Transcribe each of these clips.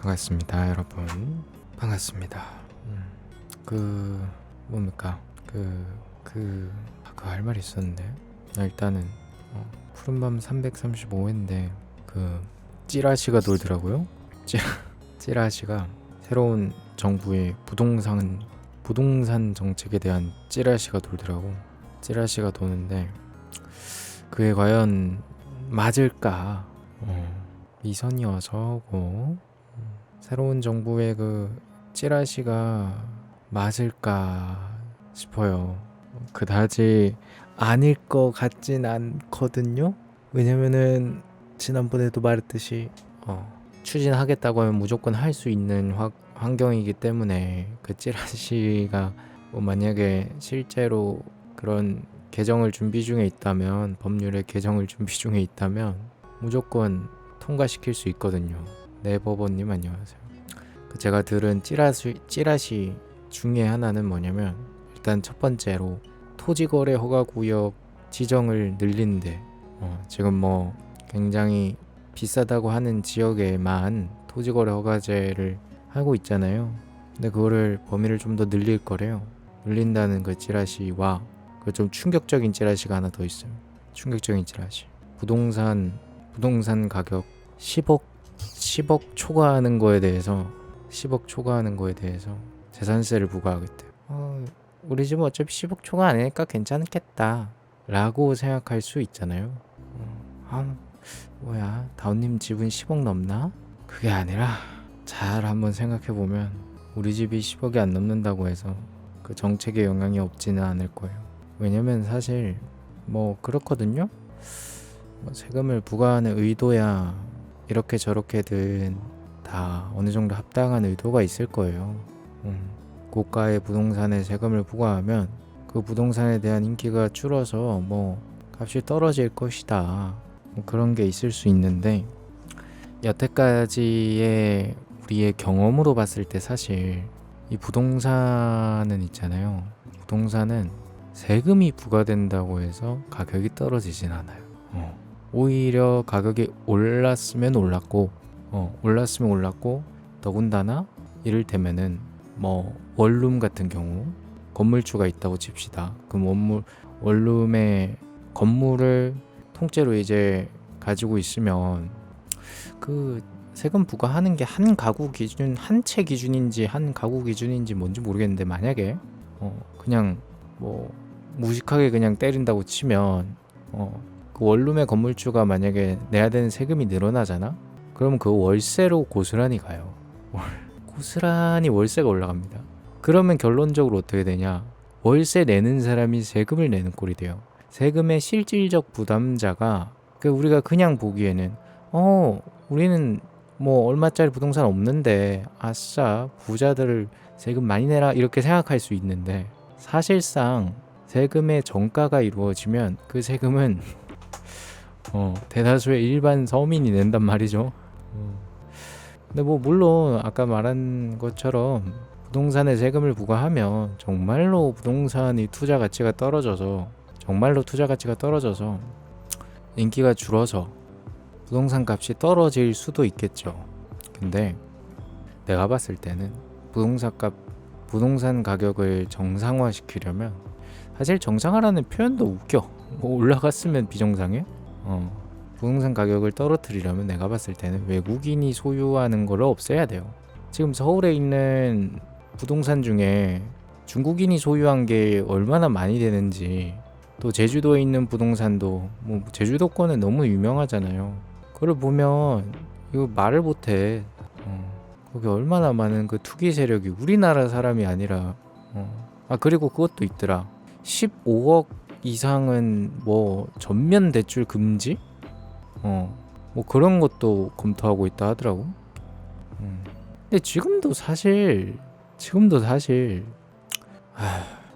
반갑습니다, 여러분. 반갑습니다. 뭡니까? 할 말이 있었는데. 일단은, 푸른밤 335회인데, 찌라시가 돌더라고요. 찌라시가 새로운 정부의 부동산 정책에 대한 찌라시가 돌더라고. 찌라시가 도는데, 그게 과연 맞을까? 미선이 어서고 새로운 정부의 찌라시가 맞을까 싶어요. 그다지 아닐 것 같진 않거든요. 왜냐면은 지난번에도 말했듯이 추진하겠다고 하면 무조건 할 수 있는 환경이기 때문에 그 찌라시가 만약에 실제로 그런 개정을 준비 중에 있다면, 법률의 개정을 준비 중에 있다면 무조건 통과시킬 수 있거든요. 네, 법원님 안녕하세요. 제가 들은 찌라시 중에 하나는 뭐냐면, 일단 첫 번째로 토지거래 허가구역 지정을 늘린대. 지금 굉장히 비싸다고 하는 지역에만 토지거래 허가제를 하고 있잖아요. 근데 그거를 범위를 좀 더 늘릴 거래요. 늘린다는 그 찌라시와 좀 충격적인 찌라시가 하나 더 있어요. 충격적인 찌라시. 부동산 가격 10억 초과하는 거에 대해서 재산세를 부과하겠대요. 우리 집은 어차피 10억 초과 아니니까 괜찮겠다 라고 생각할 수 있잖아요. 뭐야, 다운님 집은 10억 넘나? 그게 아니라 잘 한번 생각해보면 우리 집이 10억이 안 넘는다고 해서 그 정책에 영향이 없지는 않을 거예요. 왜냐면 사실 그렇거든요. 세금을 부과하는 의도야 이렇게 저렇게든 다 어느 정도 합당한 의도가 있을 거예요. 고가의 부동산에 세금을 부과하면 그 부동산에 대한 인기가 줄어서 값이 떨어질 것이다, 그런 게 있을 수 있는데, 여태까지의 우리의 경험으로 봤을 때 사실 이 부동산은 있잖아요. 부동산은 세금이 부과된다고 해서 가격이 떨어지진 않아요. 오히려 가격이 올랐으면 올랐고 더군다나 이를테면은 원룸 같은 경우 건물주가 있다고 칩시다. 그럼 원룸의 건물을 통째로 이제 가지고 있으면 그 세금 부과하는 게 한 채 기준인지 한 가구 기준인지 뭔지 모르겠는데, 만약에 그냥 무식하게 그냥 때린다고 치면 그 원룸의 건물주가 만약에 내야 되는 세금이 늘어나잖아? 그러면 그 월세로 고스란히 가요. 고스란히 월세가 올라갑니다. 그러면 결론적으로 어떻게 되냐? 월세 내는 사람이 세금을 내는 꼴이 돼요. 세금의 실질적 부담자가 우리가 그냥 보기에는 우리는 얼마짜리 부동산 없는데 아싸 부자들 세금 많이 내라 이렇게 생각할 수 있는데, 사실상 세금의 정가가 이루어지면 그 세금은 대다수의 일반 서민이 낸단 말이죠. 근데 물론 아까 말한 것처럼 부동산에 세금을 부과하면 정말로 투자 가치가 떨어져서 인기가 줄어서 부동산 값이 떨어질 수도 있겠죠. 근데 내가 봤을 때는 부동산 가격을 정상화시키려면, 사실 정상화라는 표현도 웃겨. 올라갔으면 비정상해? 부동산 가격을 떨어뜨리려면 내가 봤을 때는 외국인이 소유하는 거를 없애야 돼요. 지금 서울에 있는 부동산 중에 중국인이 소유한 게 얼마나 많이 되는지, 또 제주도에 있는 부동산도 제주도권은 너무 유명하잖아요. 그걸 보면 이거 말을 못해. 거기 얼마나 많은 그 투기 세력이 우리나라 사람이 아니라 그리고 그것도 있더라. 15억 이상은 전면 대출 금지? 그런 것도 검토하고 있다 하더라고. 근데 지금도 사실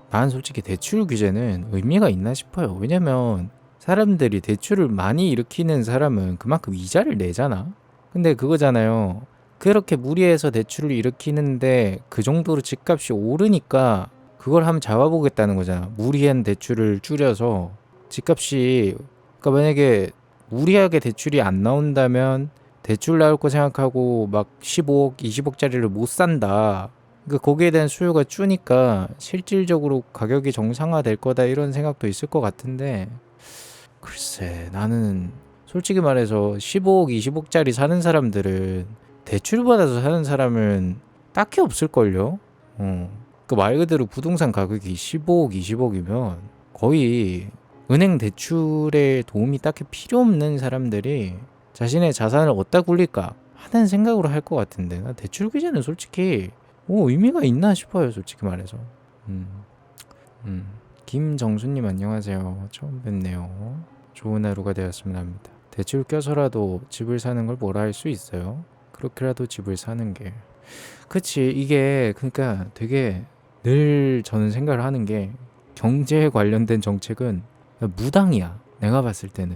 난 솔직히 대출 규제는 의미가 있나 싶어요. 왜냐면 사람들이 대출을 많이 일으키는 사람은 그만큼 이자를 내잖아. 근데 그거잖아요. 그렇게 무리해서 대출을 일으키는데 그 정도로 집값이 오르니까 그걸 한번 잡아보겠다는 거잖아. 무리한 대출을 줄여서 집값이, 그러니까 만약에 무리하게 대출이 안 나온다면 대출 나올 거 생각하고 막 15억, 20억짜리를 못 산다. 그러니까 거기에 대한 수요가 주니까 실질적으로 가격이 정상화될 거다 이런 생각도 있을 것 같은데 글쎄 나는 솔직히 말해서 15억, 20억짜리 사는 사람들은 대출 받아서 사는 사람은 딱히 없을걸요. 그 말 그대로 부동산 가격이 15억, 20억이면 거의 은행 대출에 도움이 딱히 필요 없는 사람들이 자신의 자산을 어디다 굴릴까 하는 생각으로 할 것 같은데 나 대출 규제는 솔직히 의미가 있나 싶어요 솔직히 말해서. 김정수님 안녕하세요. 처음 뵙네요. 좋은 하루가 되었으면 합니다. 대출 껴서라도 집을 사는 걸 뭐라 할 수 있어요? 그렇게라도 집을 사는 게 그치 이게 그러니까 되게 늘 저는 생각을 하는 게 경제에 관련된 정책은 무당이야 내가 봤을 때는.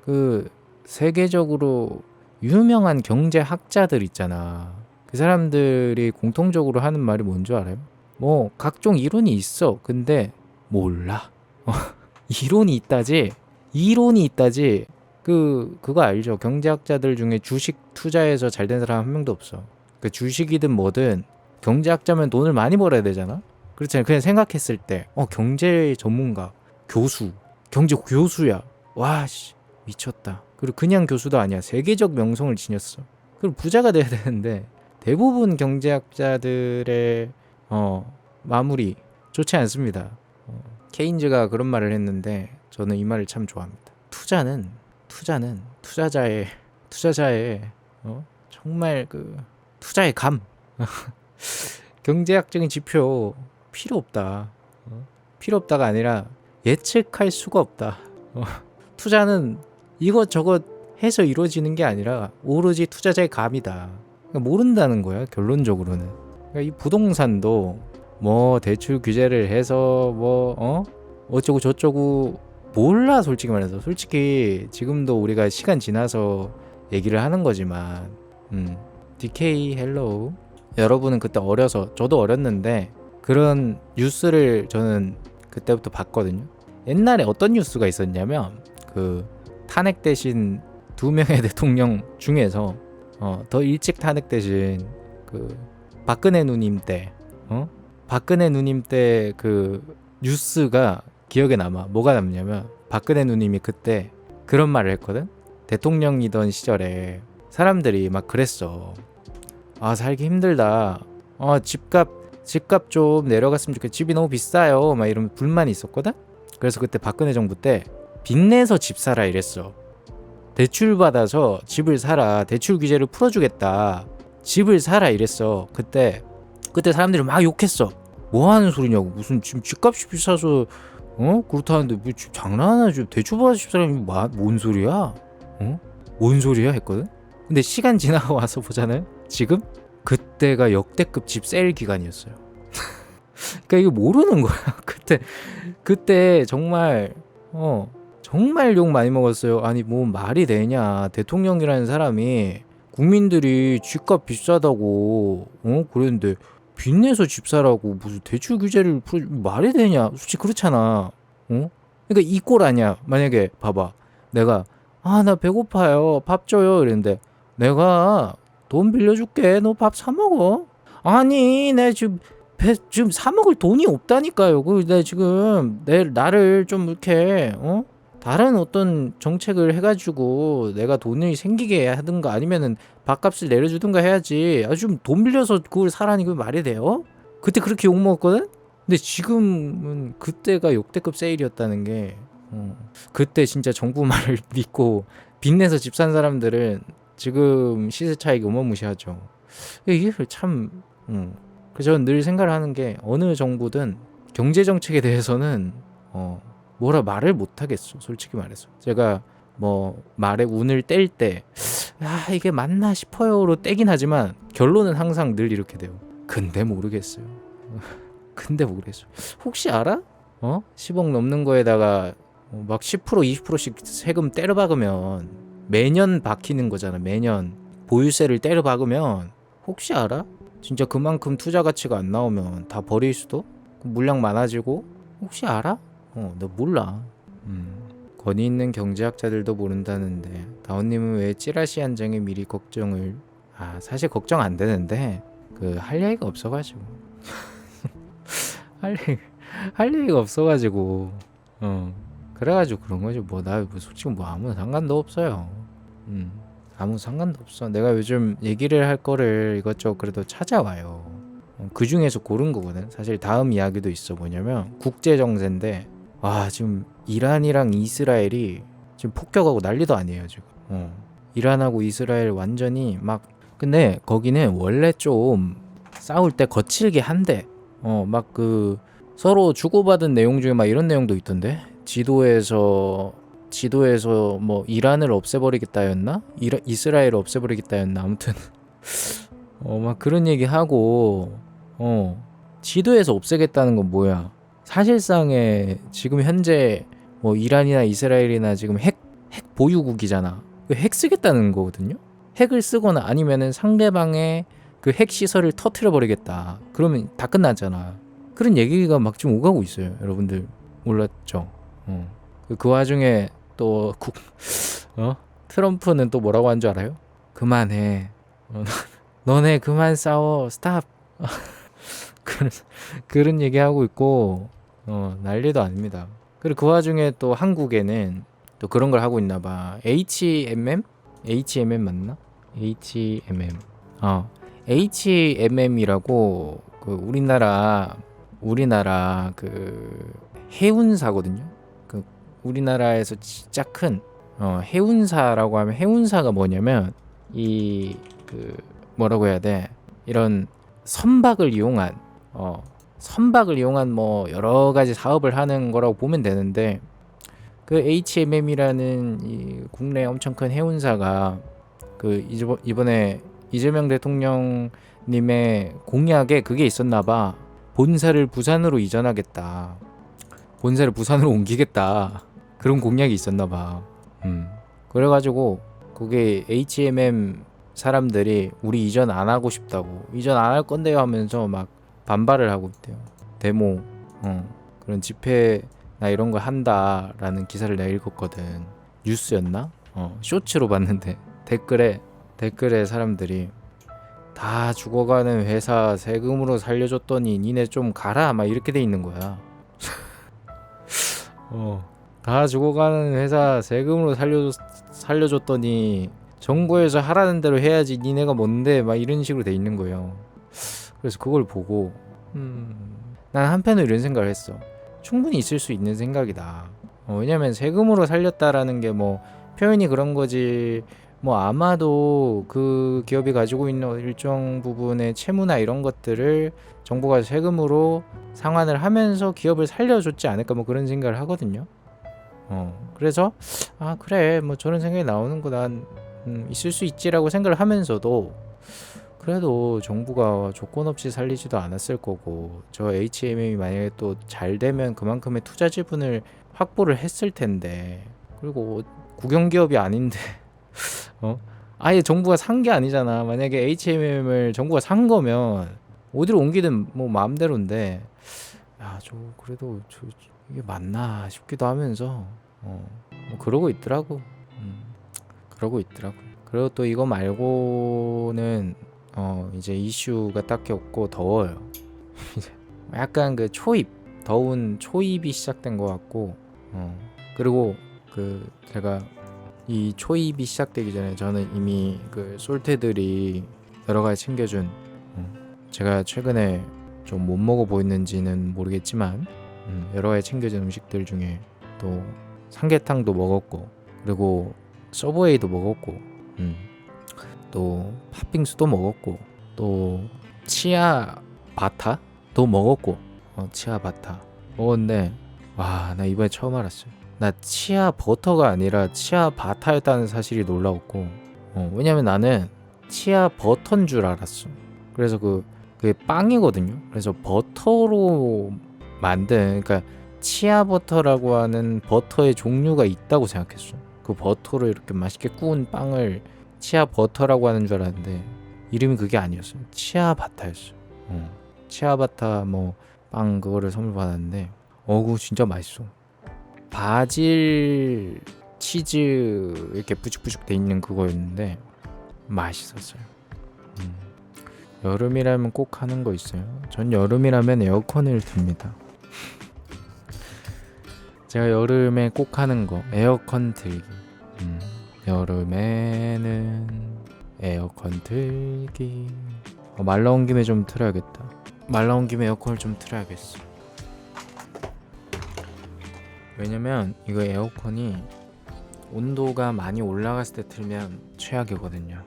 그 세계적으로 유명한 경제학자들 있잖아. 그 사람들이 공통적으로 하는 말이 뭔 줄 알아요? 뭐 각종 이론이 있어. 근데 몰라. 이론이 있다지. 그거 알죠? 경제학자들 중에 주식 투자해서 잘 된 사람 한 명도 없어. 그 주식이든 뭐든 경제학자면 돈을 많이 벌어야 되잖아. 그렇잖아요. 그냥 생각했을 때 경제 전문가, 교수, 경제 교수야. 와 씨 미쳤다. 그리고 그냥 교수도 아니야. 세계적 명성을 지녔어. 그리고 부자가 돼야 되는데 대부분 경제학자들의 마무리 좋지 않습니다. 케인즈가 그런 말을 했는데 저는 이 말을 참 좋아합니다. 투자는 투자자의 정말 그 투자의 감. 경제학적인 지표 필요 없다. 필요 없다가 아니라 예측할 수가 없다. 투자는 이것저것 해서 이루어지는 게 아니라 오로지 투자자의 감이다. 그러니까 모른다는 거야 결론적으로는. 그러니까 이 부동산도 뭐 대출 규제를 해서 뭐 어쩌고 저쩌고 몰라 솔직히 말해서. 솔직히 지금도 우리가 시간 지나서 얘기를 하는 거지만 DK 헬로우 여러분은 그때 어려서 저도 어렸는데 그런 뉴스를 저는 그때부터 봤거든요. 옛날에 어떤 뉴스가 있었냐면 그 탄핵되신 2명의 대통령 중에서 더 일찍 탄핵되신 그 박근혜 누님 때 그 뉴스가 기억에 남아. 뭐가 남냐면 박근혜 누님이 그때 그런 말을 했거든. 대통령이던 시절에 사람들이 막 그랬어. 살기 힘들다. 집값 좀 내려갔으면 좋겠어. 집이 너무 비싸요. 막 이런 불만이 있었거든. 그래서 그때 박근혜 정부 때 빚내서 집 사라 이랬어. 대출 받아서 집을 사라. 대출 규제를 풀어주겠다. 집을 사라 이랬어. 그때 사람들이 막 욕했어. 뭐 하는 소리냐고. 무슨 지금 집값이 비싸서 그렇다는데 뭐 장난하나. 지금 대출 받아서 집 사람이 뭔 소리야? 뭔 소리야 했거든. 근데 시간 지나고 와서 보잖아요. 지금 그때가 역대급 집 세일 기간이었어요. 그러니까 이거 모르는 거야. 그때 정말 정말 욕 많이 먹었어요. 아니 뭐 말이 되냐. 대통령이라는 사람이 국민들이 집값 비싸다고 그랬는데 빚내서 집 사라고 무슨 대출 규제를 말이 되냐. 솔직히 그렇잖아. 그러니까 이 꼴 아니야. 만약에 봐봐. 내가 나 배고파요. 밥 줘요. 이랬는데 내가 돈 빌려줄게. 너 밥 사 먹어. 아니 내 지금 사 먹을 돈이 없다니까요. 내 지금 나를 좀 이렇게 다른 어떤 정책을 해가지고 내가 돈이 생기게 하든가 아니면은 밥값을 내려주든가 해야지. 좀 돈 빌려서 그걸 사라니 그게 말이 돼요? 그때 그렇게 욕 먹었거든? 근데 지금은 그때가 역대급 세일이었다는 게 그때 진짜 정부 말을 믿고 빚내서 집 산 사람들은 지금 시세 차익이 어마무시하죠. 이게 참 그래서 저는 늘 생각을 하는 게 어느 정부든 경제 정책에 대해서는 뭐라 말을 못 하겠어. 솔직히 말해서 제가 뭐 말에 운을 뗄 때 이게 맞나 싶어요로 떼긴 하지만 결론은 항상 늘 이렇게 돼요. 근데 모르겠어요. 혹시 알아? 10억 넘는 거에다가 막 10% 20%씩 세금 때려 박으면 매년 박히는 거잖아. 매년 보유세를 때려 박으면 혹시 알아? 진짜 그만큼 투자 가치가 안 나오면 다 버릴 수도? 물량 많아지고 혹시 알아? 너 몰라. 권위 있는 경제학자들도 모른다는데 다운님은 왜 찌라시 한 장에 미리 걱정을 사실 걱정 안 되는데 그 할 얘기가 없어가지고 할 얘기가 없어가지고 그래가지고 그런 거지. 뭐 나 뭐 솔직히 뭐 아무 상관도 없어요. 아무 상관도 없어. 내가 요즘 얘기를 할 거를 이것저것 그래도 찾아와요. 그 중에서 고른 거거든. 사실 다음 이야기도 있어. 뭐냐면 국제 정세인데 지금 이란이랑 이스라엘이 지금 폭격하고 난리도 아니에요 지금. 이란하고 이스라엘 완전히 막. 근데 거기는 원래 좀 싸울 때 거칠게 한대. 막 그 서로 주고받은 내용 중에 막 이런 내용도 있던데. 지도에서 뭐 이란을 없애버리겠다였나? 이스라엘을 없애버리겠다였나? 아무튼 막 그런 얘기 하고 지도에서 없애겠다는 건 뭐야? 사실상의 지금 현재 뭐 이란이나 이스라엘이나 지금 핵 보유국이잖아. 그 핵 쓰겠다는 거거든요. 핵을 쓰거나 아니면은 상대방의 그 핵 시설을 터트려 버리겠다. 그러면 다 끝났잖아. 그런 얘기가 막 좀 오가고 있어요. 여러분들 몰랐죠? 그 와중에 또 트럼프는 또 뭐라고 한 줄 알아요? 그만해. 너네 그만 싸워. 스탑. 그런 얘기하고 있고 난리도 아닙니다. 그리고 그 와중에 또 한국에는 또 그런 걸 하고 있나 봐. HMM 맞나? HMM이라고 그 우리나라 그 해운사거든요. 그 우리나라에서 진짜 큰 해운사라고 하면, 해운사가 뭐냐면 이 그 뭐라고 해야 돼? 이런 선박을 이용한 뭐 여러 가지 사업을 하는 거라고 보면 되는데, 그 HMM이라는 이 국내 엄청 큰 해운사가 그 이번에 이재명 대통령님의 공약에 그게 있었나 봐. 본사를 부산으로 이전하겠다. 본사를 부산으로 옮기겠다. 그런 공약이 있었나 봐. 그래가지고 그게 HMM 사람들이 우리 이전 안 하고 싶다고, 이전 안 할 건데요 하면서 막 반발을 하고 있대요. 데모 그런 집회나 이런 거 한다라는 기사를 내가 읽었거든. 뉴스였나? 쇼츠로 봤는데 댓글에 사람들이 다 죽어가는 회사 세금으로 살려줬더니 니네 좀 가라 막 이렇게 돼 있는 거야. 다 죽어가는 회사 세금으로 살려줬더니 정부에서 하라는 대로 해야지 니네가 뭔데 막 이런 식으로 돼 있는 거예요. 그래서 그걸 보고 난 한편으로 이런 생각을 했어. 충분히 있을 수 있는 생각이다. 왜냐면 세금으로 살렸다라는 게 뭐 표현이 그런 거지, 뭐 아마도 그 기업이 가지고 있는 일정 부분의 채무나 이런 것들을 정부가 세금으로 상환을 하면서 기업을 살려줬지 않을까, 뭐 그런 생각을 하거든요. 그래서 그래 뭐 저런 생각이 나오는 거 난 있을 수 있지라고 생각을 하면서도, 그래도 정부가 조건 없이 살리지도 않았을 거고, 저 HMM이 만약에 또 잘 되면 그만큼의 투자 지분을 확보를 했을 텐데, 그리고 국영기업이 아닌데 아예 정부가 산 게 아니잖아. 만약에 HMM을 정부가 산 거면 어디로 옮기든 뭐 마음대로인데, 그래도 이게 맞나 싶기도 하면서 뭐 그러고 있더라고. 그리고 또 이거 말고는 이제 이슈가 딱히 없고 더워요. 이제 약간 그 더운 초입이 시작된 것 같고, 그리고 그 제가 이 초입이 시작되기 전에 저는 이미 그 솔테들이 여러 가지 챙겨준, 제가 최근에 좀 못 먹어 보이는지는 모르겠지만 여러 가지 챙겨준 음식들 중에 또 삼계탕도 먹었고, 그리고 서브웨이도 먹었고, 또 팥빙수도 먹었고, 또 치아바타도 먹었고, 치아바타 먹었는데 나 이번에 처음 알았어요. 나 치아버터가 아니라 치아바타였다는 사실이 놀라웠고, 왜냐면 나는 치아버터인 줄 알았어. 그래서 그게 빵이거든요. 그래서 버터로 만든, 그러니까 치아버터라고 하는 버터의 종류가 있다고 생각했어. 그 버터로 이렇게 맛있게 구운 빵을 치아버터라고 하는 줄 알았는데 이름이 그게 아니었어요. 치아바타였어. 치아바타 뭐 빵 그거를 선물 받았는데 그거 진짜 맛있어. 바질 치즈 이렇게 부죽부죽 돼 있는 그거였는데 맛있었어요. 여름이라면 꼭 하는 거 있어요? 전 여름이라면 에어컨을 듭니다. 제가 여름에 꼭 하는 거 에어컨 틀기. 여름에는 에어컨 틀기. 말 나온 김에 좀 틀어야겠다. 말 나온 김에 에어컨을 좀 틀어야겠어. 왜냐면 이거 에어컨이 온도가 많이 올라갔을 때 틀면 최악이거든요.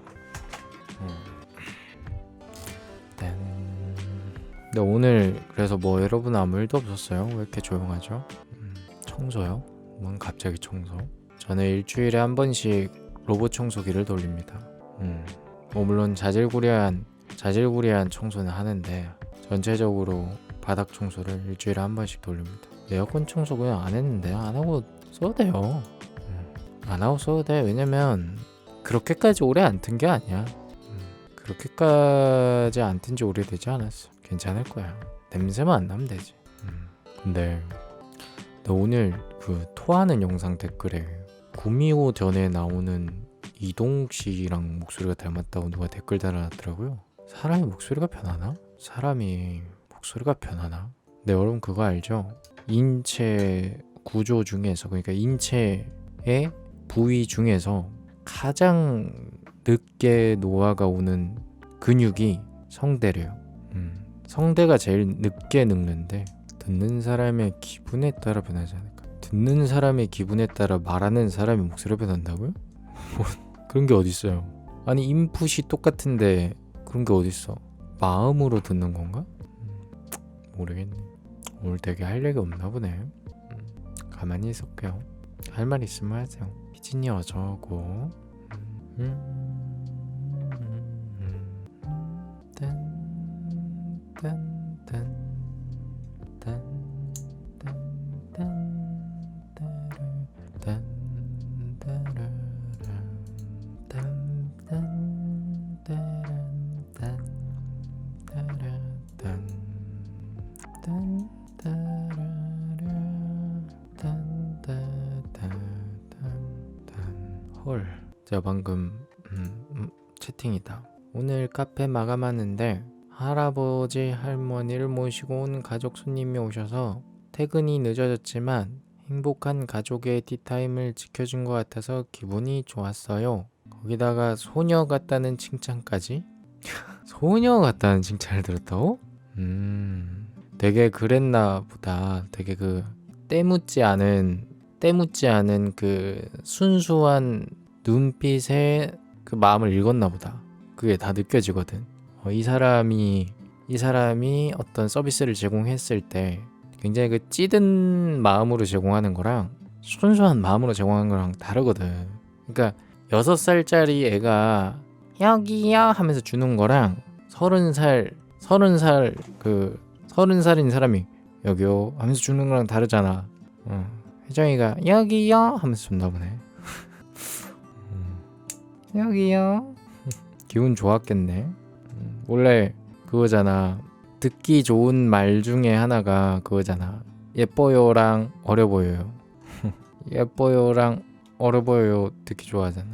근데 오늘 그래서 뭐 여러분 아무 일도 없었어요? 왜 이렇게 조용하죠? 청소요? 뭔 갑자기 청소? 저는 일주일에 한 번씩 로봇 청소기를 돌립니다. 뭐 물론 자질구레한 청소는 하는데 전체적으로 바닥 청소를 일주일에 한 번씩 돌립니다. 에어컨 청소 그냥 안 했는데 안 하고 써도 돼요. 안 하고 써도 돼. 왜냐면 그렇게까지 오래 안 튼 게 아니야. 그렇게까지 안 튼 지 오래되지 않았어. 괜찮을 거야. 냄새만 안 나면 되지. 근데 나 오늘 그 토하는 영상 댓글에 구미호 전에 나오는 이동욱 씨랑 목소리가 닮았다고 누가 댓글 달아놨더라고요. 사람이 목소리가 변하나? 네, 여러분 그거 알죠? 인체 구조 중에서, 그러니까 인체의 부위 중에서 가장 늦게 노화가 오는 근육이 성대래요. 성대가 제일 늦게 늙는데 듣는 사람의 기분에 따라 변하지 않을까? 듣는 사람의 기분에 따라 말하는 사람의 목소리가 변한다고요? 그런 게 어딨어요? 아니 인풋이 똑같은데 그런 게 어딨어? 마음으로 듣는 건가? 모르겠네. 오늘 되게 할 얘기 없나 보네. 가만히 있을게요. 할 말 있으면 하세요. 희진이 어저고 헐, 제가 방금 채팅이다. 오늘 카페 마감하는데 할아버지 할머니를 모시고 온 가족 손님이 오셔서 퇴근이 늦어졌지만 행복한 가족의 티타임을 지켜준 것 같아서 기분이 좋았어요. 거기다가 소녀 같다는 칭찬까지? 소녀 같다는 칭찬을 들었다고? 되게 그랬나 보다. 되게 그 때묻지 않은 그 순수한 눈빛에 그 마음을 읽었나 보다. 그게 다 느껴지거든. 이 사람이 어떤 서비스를 제공했을 때 굉장히 그 찌든 마음으로 제공하는 거랑 순수한 마음으로 제공하는 거랑 다르거든. 그러니까 6살짜리 애가 여기요 하면서 주는 거랑 30살인 사람이 여기요 하면서 주는 거랑 다르잖아. 혜정이가 여기요 하면서 줬나 보네. 여기요. 기분 좋았겠네. 원래 그거잖아. 듣기 좋은 말 중에 하나가 그거잖아. 예뻐요랑 어려 보여요. 예뻐요랑 어려 보여요 듣기 좋아하잖아.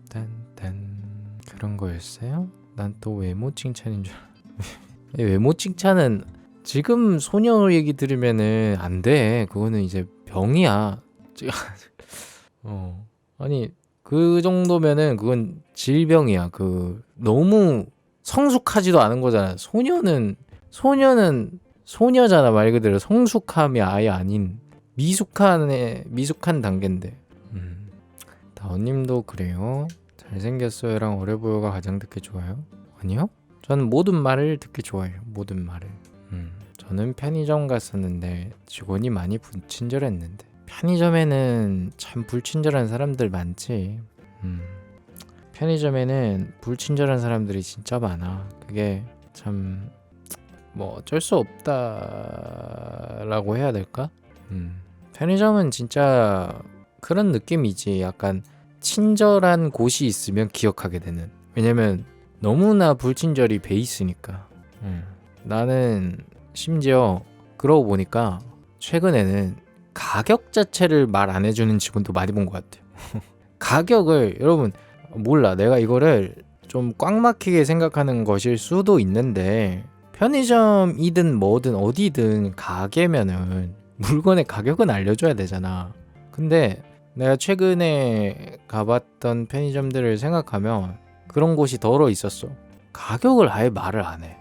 딴딴 그런 거였어요? 난 또 외모 칭찬인 줄 외모 칭찬은 지금 소녀 얘기 들으면은 안 돼. 그거는 이제 병이야. 아니 그 정도면은 그건 질병이야. 그 너무 성숙하지도 않은 거잖아. 소녀는 소녀잖아. 말 그대로 성숙함이 아예 아닌 미숙한 단계인데. 다원님도 그래요. 잘생겼어요랑 어려 보여가 가장 듣기 좋아요? 아니요? 저는 모든 말을 듣기 좋아해요. 모든 말을. 저는 편의점 갔었는데 직원이 많이 불친절했는데. 편의점에는 참 불친절한 사람들 많지. 편의점에는 불친절한 사람들이 진짜 많아. 그게 참 뭐 어쩔 수 없다라고 해야 될까? 편의점은 진짜 그런 느낌이지. 약간 친절한 곳이 있으면 기억하게 되는. 왜냐면 너무나 불친절이 배 있으니까. 나는 심지어 그러고 보니까 최근에는 가격 자체를 말 안 해주는 직원도 많이 본 것 같아요. 가격을 여러분 몰라, 내가 이거를 좀 꽉 막히게 생각하는 것일 수도 있는데 편의점이든 뭐든 어디든 가게면은 물건의 가격은 알려줘야 되잖아. 근데 내가 최근에 가봤던 편의점들을 생각하면 그런 곳이 더러 있었어. 가격을 아예 말을 안 해.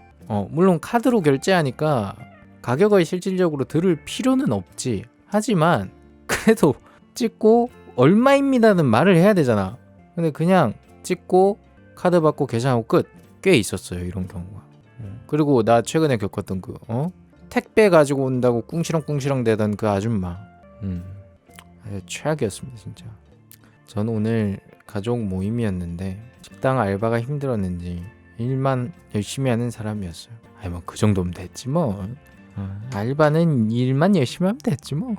물론 카드로 결제하니까 가격을 실질적으로 들을 필요는 없지. 하지만 그래도 찍고 얼마입니다는 말을 해야 되잖아. 근데 그냥 찍고 카드 받고 계산하고 끝. 꽤 있었어요, 이런 경우가. 그리고 나 최근에 겪었던 그 택배 가지고 온다고 꿍시렁꿍시렁 대던 그 아줌마. 최악이었습니다, 진짜. 전 오늘 가족 모임이었는데 식당 알바가 힘들었는지 일만 열심히 하는 사람이었어요. 아니 뭐 그 정도면 됐지 뭐. 알바는 일만 열심히 하면 됐지 뭐.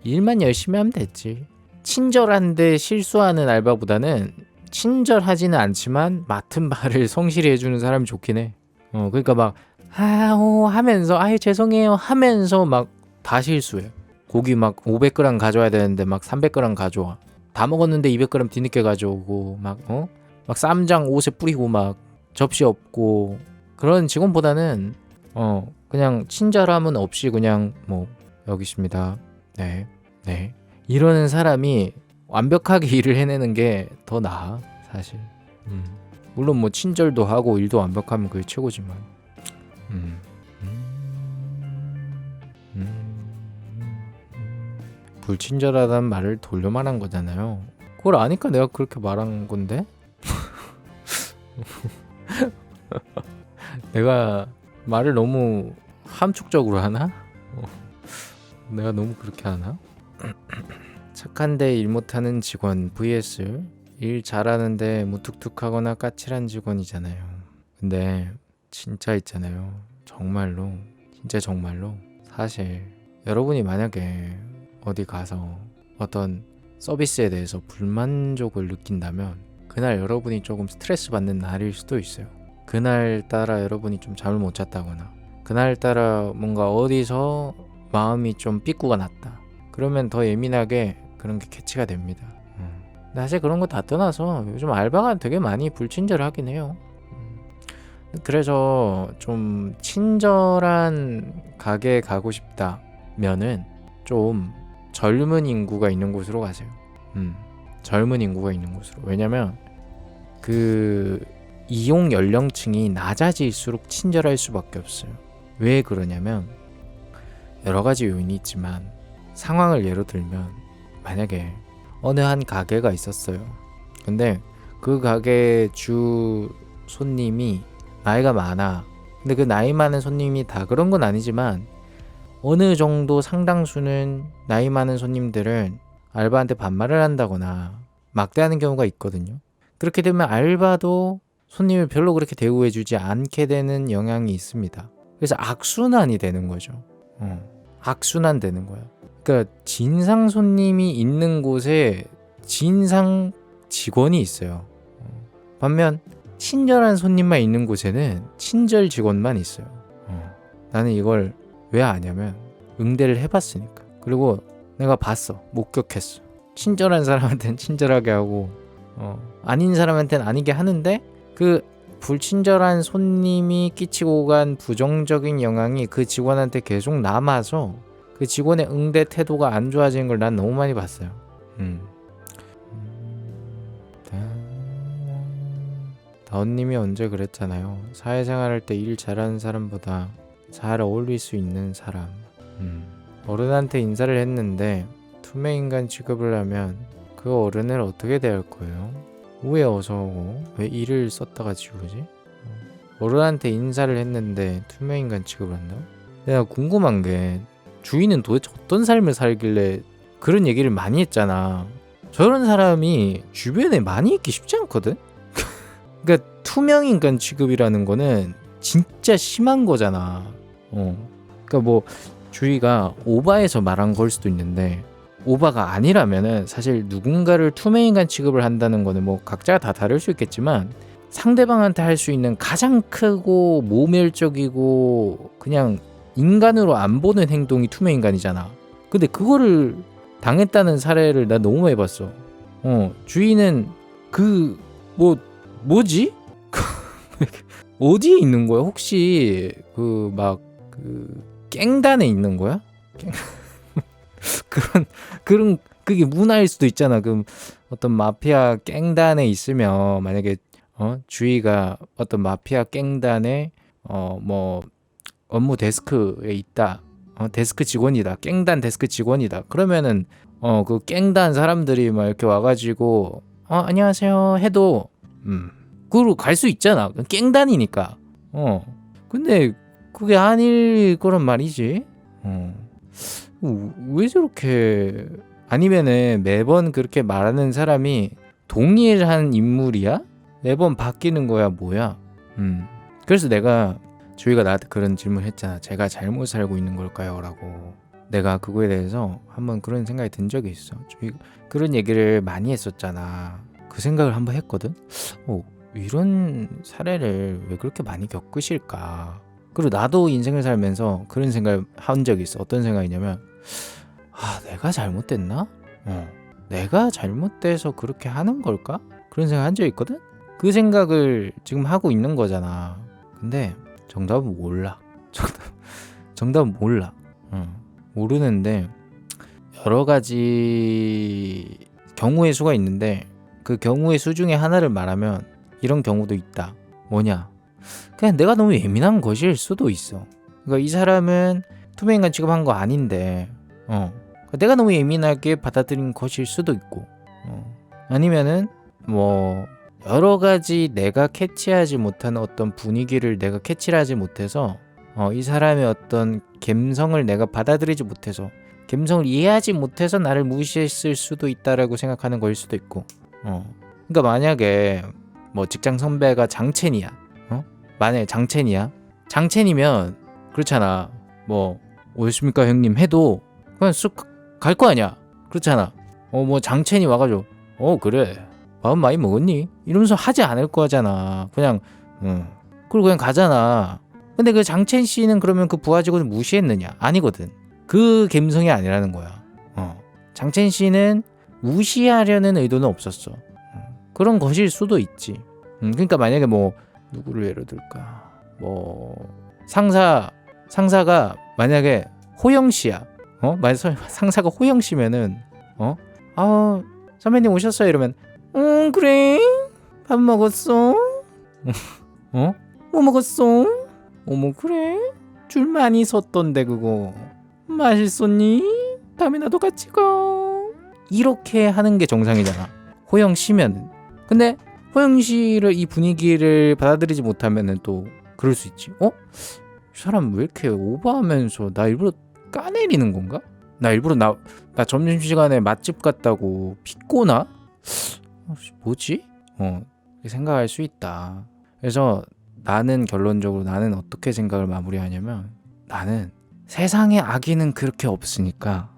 일만 열심히 하면 됐지. 친절한데 실수하는 알바보다는 친절하지는 않지만 맡은 바를 성실히 해주는 사람이 좋긴 해. 그러니까 막 하면서 아유 죄송해요 하면서 막 다 실수해. 고기 막 500g 가져와야 되는데 막 300g 가져와. 다 먹었는데 200g 뒤늦게 가져오고 막 쌈장 옷에 뿌리고 막 접시 없고 그런 직원보다는 그냥 친절함은 없이 그냥 뭐 여기 있습니다. 네 이러는 사람이 완벽하게 일을 해내는 게 더 나아 사실. 물론 뭐 친절도 하고 일도 완벽하면 그게 최고지만. 불친절하다는 말을 돌려 말한 거잖아요. 그걸 아니까 내가 그렇게 말한 건데. 내가 말을 너무 함축적으로 하나? 내가 너무 그렇게 하나? 착한데 일 못하는 직원 vs 일 잘하는데 무뚝뚝하거나 까칠한 직원이잖아요. 근데 진짜 있잖아요. 정말로 진짜 정말로 사실 여러분이 만약에 어디 가서 어떤 서비스에 대해서 불만족을 느낀다면 그날 여러분이 조금 스트레스 받는 날일 수도 있어요. 그날따라 여러분이 좀 잠을 못 잤다거나 그날따라 뭔가 어디서 마음이 좀 삐꾸가 났다. 그러면 더 예민하게 그런 게 캐치가 됩니다. 사실 그런 거 다 떠나서 요즘 알바가 되게 많이 불친절하긴 해요. 그래서 좀 친절한 가게에 가고 싶다면은 좀 젊은 인구가 있는 곳으로 가세요. 젊은 인구가 있는 곳으로. 왜냐면 그 이용 연령층이 낮아질수록 친절할 수밖에 없어요. 왜 그러냐면 여러 가지 요인이 있지만 상황을 예로 들면 만약에 어느 한 가게가 있었어요. 근데 그 가게 주 손님이 나이가 많아. 근데 그 나이 많은 손님이 다 그런 건 아니지만 어느 정도 상당수는 나이 많은 손님들은 알바한테 반말을 한다거나 막대하는 경우가 있거든요. 그렇게 되면 알바도 손님을 별로 그렇게 대우해주지 않게 되는 영향이 있습니다. 그래서 악순환이 되는 거죠. 악순환 되는 거야. 그러니까 진상 손님이 있는 곳에 진상 직원이 있어요. 반면 친절한 손님만 있는 곳에는 친절 직원만 있어요. 나는 이걸 왜 아냐면 응대를 해봤으니까. 그리고 내가 봤어. 목격했어. 친절한 사람한테는 친절하게 하고 아닌 사람한테는 아니게 하는데 그 불친절한 손님이 끼치고 간 부정적인 영향이 그 직원한테 계속 남아서 그 직원의 응대 태도가 안 좋아지는 걸 난 너무 많이 봤어요. 다운님이 언제 그랬잖아요. 사회생활 할 때 일 잘하는 사람보다 잘 어울릴 수 있는 사람. 어른한테 인사를 했는데 투명인간 취급을 하면 그 어른을 어떻게 대할 거예요? 왜 어서오고 왜 일을 썼다가 지우지? 어른한테 인사를 했는데 투명인간 취급을 한다? 내가 궁금한 게 주인은 도대체 어떤 삶을 살길래 그런 얘기를 많이 했잖아. 저런 사람이 주변에 많이 있기 쉽지 않거든? 그러니까 투명인간 취급이라는 거는 진짜 심한 거잖아. 그러니까 뭐 주위가 오바해서 말한 걸 수도 있는데 오바가 아니라면은 사실 누군가를 투명인간 취급을 한다는 거는 뭐 각자가 다 다를 수 있겠지만 상대방한테 할 수 있는 가장 크고 모멸적이고 그냥 인간으로 안 보는 행동이 투명인간이잖아. 근데 그거를 당했다는 사례를 나 너무 많이 봤어. 주인은 그 뭐지? 어디에 있는 거야? 혹시 그 막 그 깽단에 있는 거야? 그런 그게 문화일 수도 있잖아. 그럼 어떤 마피아 깽단에 있으면 만약에 주위가 어떤 마피아 깽단에 뭐 업무 데스크에 있다. 데스크 직원이다. 깽단 데스크 직원이다. 그러면은 그 깽단 사람들이 막 이렇게 와가지고 안녕하세요 해도 그로 갈 수 있잖아. 깽단이니까. 근데 그게 아닐 거란 말이지. 왜 저렇게 아니면은 매번 그렇게 말하는 사람이 동일한 인물이야? 매번 바뀌는 거야 뭐야? 그래서 내가 주희가 나한테 그런 질문을 했잖아. 제가 잘못 살고 있는 걸까요? 라고. 내가 그거에 대해서 한번 그런 생각이 든 적이 있어. 주희가 그런 얘기를 많이 했었잖아. 그 생각을 한번 했거든. 이런 사례를 왜 그렇게 많이 겪으실까? 그리고 나도 인생을 살면서 그런 생각을 한 적이 있어. 어떤 생각이냐면 내가 잘못됐나? 내가 잘못돼서 그렇게 하는 걸까? 그런 생각 한 적이 있거든? 그 생각을 지금 하고 있는 거잖아. 근데 정답은 몰라. 정답은 몰라. 모르는데 여러 가지 경우의 수가 있는데 그 경우의 수 중에 하나를 말하면 이런 경우도 있다. 뭐냐? 그냥 내가 너무 예민한 것일 수도 있어. 그러니까 이 사람은 투명인간 취급한 거 아닌데 내가 너무 예민하게 받아들인 것일 수도 있고 아니면은 뭐 여러 가지 내가 캐치하지 못하는 어떤 분위기를 내가 캐치를 하지 못해서 이 사람의 어떤 감성을 내가 받아들이지 못해서 감성을 이해하지 못해서 나를 무시했을 수도 있다라고 생각하는 거일 수도 있고 그러니까 만약에 뭐 직장 선배가 장첸이야 만약에 장첸이면 그렇잖아. 뭐 오셨습니까 형님 해도 그냥 쑥 갈 거 아니야. 그렇잖아. 뭐 장첸이 와가지고 그래 밥 많이 먹었니? 이러면서 하지 않을 거잖아. 그냥 그리고 그냥 가잖아. 근데 그 장첸 씨는 그러면 그 부하 직원을 무시했느냐? 아니거든. 그 감성이 아니라는 거야. 장첸 씨는 무시하려는 의도는 없었어. 그런 것일 수도 있지. 그러니까 만약에 뭐 누구를 예로 들까? 뭐 상사가 만약에 호영 씨야. 만약 상사가 호영 씨면은 선배님 오셨어요 이러면 그래 밥 먹었어? 뭐 먹었어? 어머 그래? 줄 많이 섰던데 그거 맛있었니? 다음에 나도 같이 가. 이렇게 하는 게 정상이잖아. 호영 씨면은. 근데 호영 씨를 이 분위기를 받아들이지 못하면은 또 그럴 수 있지. 이 사람 왜 이렇게 오버하면서 나 일부러 까내리는 건가? 나 일부러 나 점심시간에 맛집 갔다고 비꼬나? 뭐지? 생각할 수 있다. 그래서 나는 결론적으로 나는 어떻게 생각을 마무리하냐면 나는 세상에 악의는 그렇게 없으니까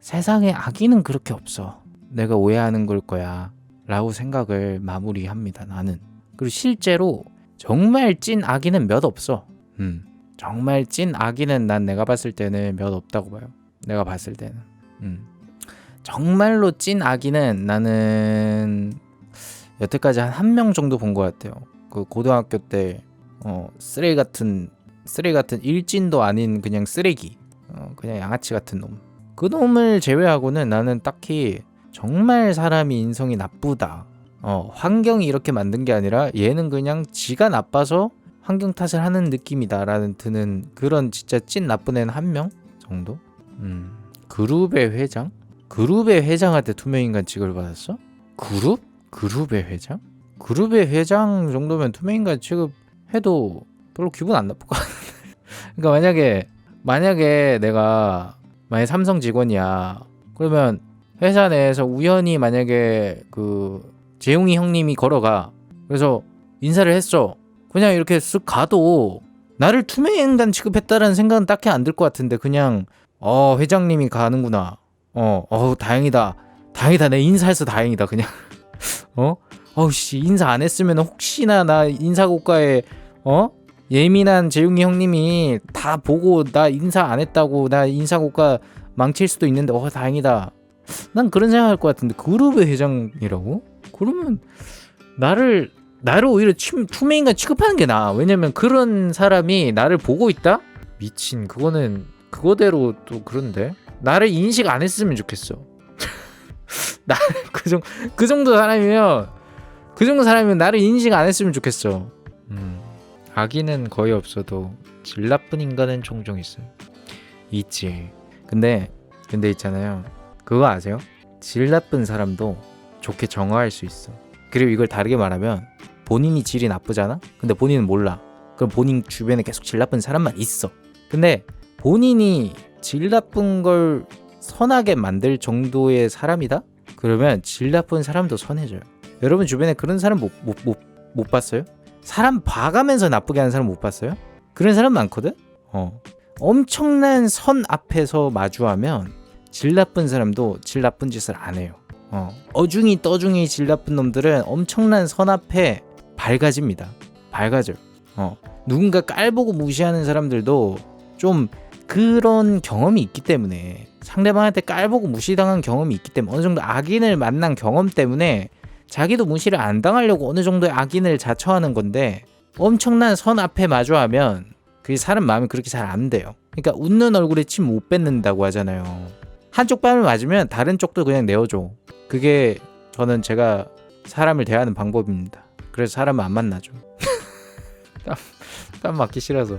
세상에 악의는 그렇게 없어. 내가 오해하는 걸 거야 라고 생각을 마무리합니다. 나는. 그리고 실제로 정말 찐 악의는 몇 없어. 정말 찐 악의는 난 내가 봤을 때는 몇 없다고 봐요. 내가 봤을 때는. 정말로 찐 악의는 나는 여태까지 한 명 정도 본 것 같아요. 그 고등학교 때 쓰레기 같은 일진도 아닌 그냥 쓰레기, 그냥 양아치 같은 놈. 그 놈을 제외하고는 나는 딱히 정말 사람이 인성이 나쁘다. 환경이 이렇게 만든 게 아니라 얘는 그냥 지가 나빠서 환경 탓을 하는 느낌이다라는 드는 그런 진짜 찐 나쁜 애는 한 명 정도? 그룹의 회장? 그룹의 회장한테 투명인간 취급을 받았어? 그룹의 회장? 그룹의 회장 정도면 투명인간 취급해도 별로 기분 안 나쁠 것 같은데. 그러니까 만약에 내가 삼성 직원이야. 그러면 회사 내에서 우연히 만약에 그 재용이 형님이 걸어가. 그래서 인사를 했어. 그냥 이렇게 쓱 가도 나를 투명인간 취급했다라는 생각은 딱히 안 들 것 같은데 그냥 회장님이 가는구나. 다행이다 내 인사해서 다행이다 그냥. 씨 인사 안 했으면 혹시나 나 인사고과에 예민한 재용이 형님이 다 보고 나 인사 안 했다고 나 인사고과 망칠 수도 있는데 다행이다. 난 그런 생각할 것 같은데 그룹의 회장이라고? 그러면 나를 오히려 투명인간 취급하는 게 나아. 왜냐면 그런 사람이 나를 보고 있다? 미친, 그거는 그거대로 또 그런데 나를 인식 안 했으면 좋겠어. 나를 그 정도 사람이면 나를 인식 안 했으면 좋겠어. 악의는 거의 없어도 질 나쁜 인간은 종종 있어요. 있지. 근데 있잖아요. 그거 아세요? 질 나쁜 사람도 좋게 정화할 수 있어. 그리고 이걸 다르게 말하면 본인이 질이 나쁘잖아? 근데 본인은 몰라. 그럼 본인 주변에 계속 질 나쁜 사람만 있어. 근데 본인이 질 나쁜 걸 선하게 만들 정도의 사람이다? 그러면 질 나쁜 사람도 선해져요. 여러분 주변에 그런 사람 못 봤어요? 사람 봐가면서 나쁘게 하는 사람 못 봤어요? 그런 사람 많거든? 엄청난 선 앞에서 마주하면 질 나쁜 사람도 질 나쁜 짓을 안 해요. 어중이 떠중이 질 나쁜 놈들은 엄청난 선 앞에 밝아집니다. 밝아져요. 누군가 깔보고 무시하는 사람들도 좀 그런 경험이 있기 때문에, 상대방한테 깔보고 무시당한 경험이 있기 때문에, 어느 정도 악인을 만난 경험 때문에 자기도 무시를 안 당하려고 어느 정도의 악인을 자처하는 건데, 엄청난 선 앞에 마주하면 그게 사람 마음이 그렇게 잘 안 돼요. 그러니까 웃는 얼굴에 침 못 뱉는다고 하잖아요. 한쪽 뺨을 맞으면 다른 쪽도 그냥 내어줘. 그게 제가 사람을 대하는 방법입니다. 그래서 사람을 안 만나죠. 뺨 맞기 싫어서.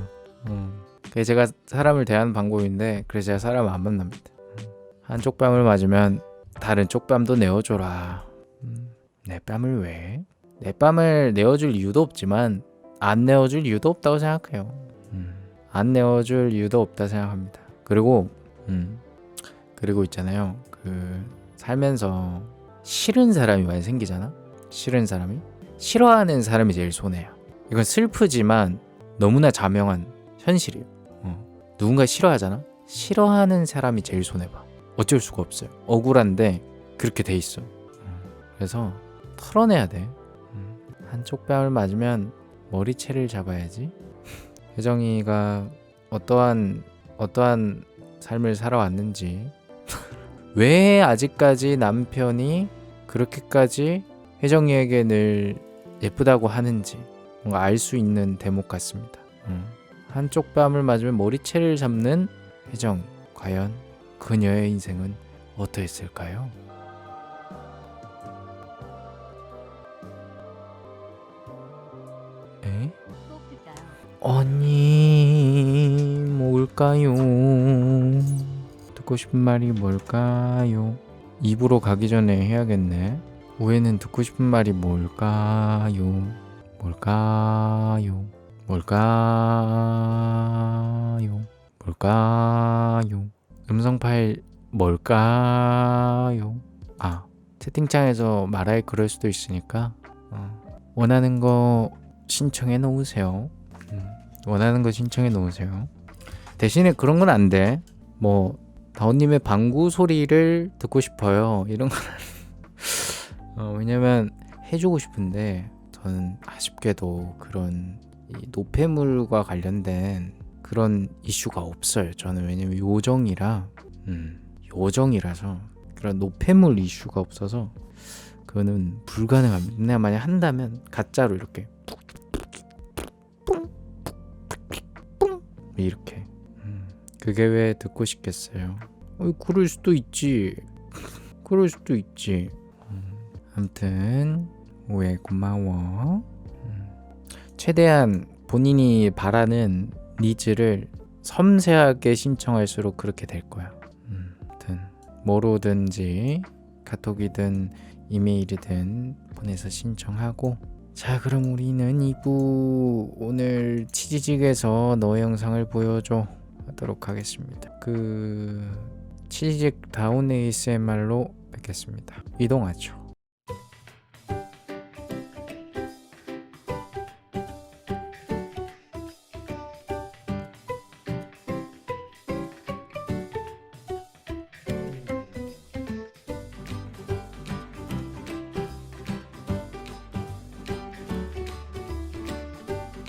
그게 제가 사람을 대하는 방법인데, 그래서 제가 사람을 안 만납니다. 한쪽 뺨을 맞으면 다른 쪽 뺨도 내어줘라. 내 뺨을 왜? 내 뺨을 내어줄 이유도 없지만 안 내어줄 이유도 없다고 생각해요. 안 내어줄 이유도 없다 생각합니다. 그리고 있잖아요. 살면서 싫은 사람이 많이 생기잖아. 싫은 사람이, 싫어하는 사람이 제일 손해야. 이건 슬프지만 너무나 자명한 현실이에요. 누군가 싫어하잖아. 싫어하는 사람이 제일 손해봐. 어쩔 수가 없어요. 억울한데 그렇게 돼 있어. 그래서 털어내야 돼. 한쪽 뺨을 맞으면 머리채를 잡아야지. 혜정이가 어떠한 삶을 살아왔는지, 왜 아직까지 남편이 그렇게까지 혜정이에게 늘 예쁘다고 하는지 뭔가 알 수 있는 대목 같습니다. 한쪽 뺨을 맞으면 머리채를 잡는 혜정, 과연 그녀의 인생은 어떠했을까요? 에? 언니, 뭘까요? 듣고 싶은 말이 뭘까요? 입으로 가기 전에 해야겠네. 우애는 듣고 싶은 말이 뭘까요? 뭘까요? 음성 파일 뭘까요? 채팅창에서 말하기 그럴 수도 있으니까 원하는 거 신청해 놓으세요. 원하는 거 신청해 놓으세요. 대신에 그런 건 안 돼. 다운님의 방구 소리를 듣고 싶어요, 이런 건 왜냐면 해주고 싶은데 저는 아쉽게도 그런 노폐물과 관련된 그런 이슈가 없어요. 저는 왜냐면 요정이라서 그런 노폐물 이슈가 없어서 그거는 불가능합니다. 내가 만약 한다면 가짜로 이렇게 이렇게 그게 왜 듣고 싶겠어요? 그럴 수도 있지. 아무튼 오해 고마워. 최대한 본인이 바라는 니즈를 섬세하게 신청할수록 그렇게 될 거야. 아무튼 뭐로든지 카톡이든 이메일이든 보내서 신청하고, 자, 그럼 우리는 2부 오늘 치지직에서 너의 영상을 보여줘 하도록 하겠습니다. 치지직 다운 ASMR로 뵙겠습니다. 이동하죠.